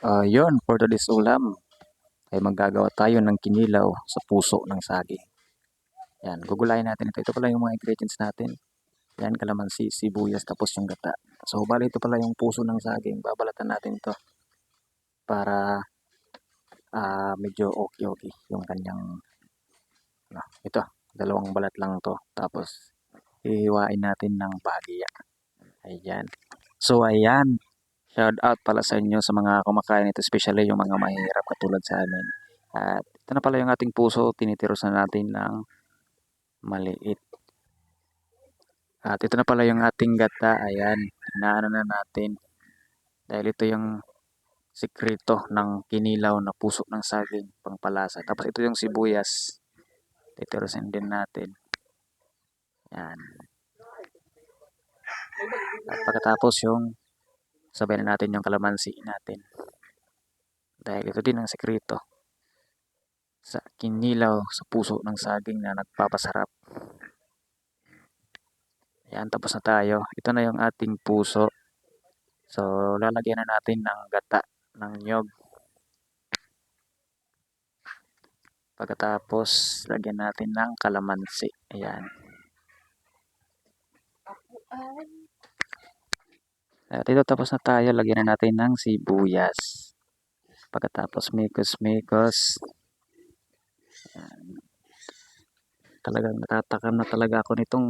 Yun, for today's ulam ay maggagawa tayo ng kinilaw sa puso ng saging. Yan, gugulayin natin ito. Ito pala yung mga ingredients natin. Yan, kalamansi, sibuyas, tapos yung gata. So, bali ito pala yung puso ng saging. Babalatan natin to para medyo okay yung kanyang, ito, dalawang balat lang to. Tapos, hihiwain natin ng bahagya. Ayan. So, ayan. Shout out pala sa inyo sa mga kumakain ito, especially yung mga mahihirap katulad sa amin. At ito na pala yung ating puso, tinitiros na natin ng maliit. At ito na pala yung ating gata, ayan, inaano na natin. Dahil ito yung sikreto ng kinilaw na puso ng saging, pangpalasa. Tapos ito yung sibuyas, titirosin din natin. Yan. At pagkatapos yung sabay na natin yung kalamansi natin. Dahil ito din ang sikreto sa kinilaw sa puso ng saging na nagpapasarap. Yan, tapos na tayo. Ito na yung ating puso. So, lalagyan na natin ng gata ng nyog. Pagkatapos, lagyan natin ng kalamansi. Ayan. At ito, tapos na tayo. Lagyan na natin ng sibuyas. Pagkatapos, mikos-mikos. Talagang natatakam na talaga ako nitong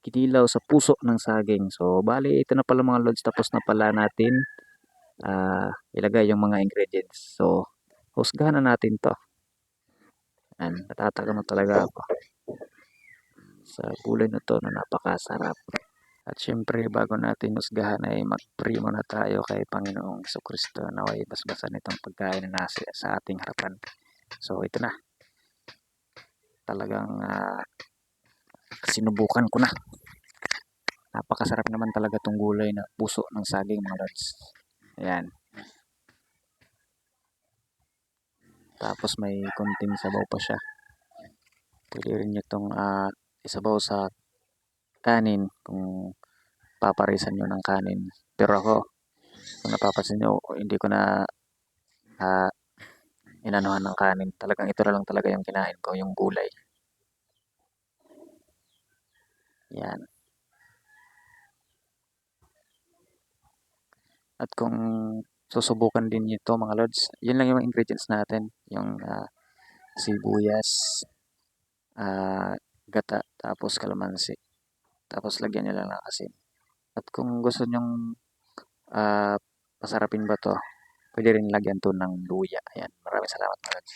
kinilaw sa puso ng saging. So, bali, ito na pala mga lods. Tapos na pala natin ilagay yung mga ingredients. So, husgahan na natin to. Yan, natatakam na talaga ako sa gulay na to na napakasarap. At syempre, bago natin husgahan ay magprimo na tayo kay Panginoong Jesucristo na way basbasan itong pagkain na nasa sa ating harapan. So, ito na. Talagang sinubukan ko na. Napakasarap naman talaga itong gulay na puso ng saging, mga lods. Ayan. Tapos may konting sabaw pa siya. Pwede rin nyo itong isabaw sa kanin kung paparisan nyo ng kanin. Pero ako, kung napapansin nyo, hindi ko na inanuhan ng kanin. Talagang ito na lang talaga yung kinain ko, yung gulay. Yan. At kung susubukan din nyo ito, mga lods, yun lang yung ingredients natin. Yung sibuyas, gata, tapos kalamansi. Tapos lagyan nyo lang ng asin. At kung gusto nyong pasarapin ba to, pwede rin lagyan to ng luya. Ayan. Maraming salamat, mga lods.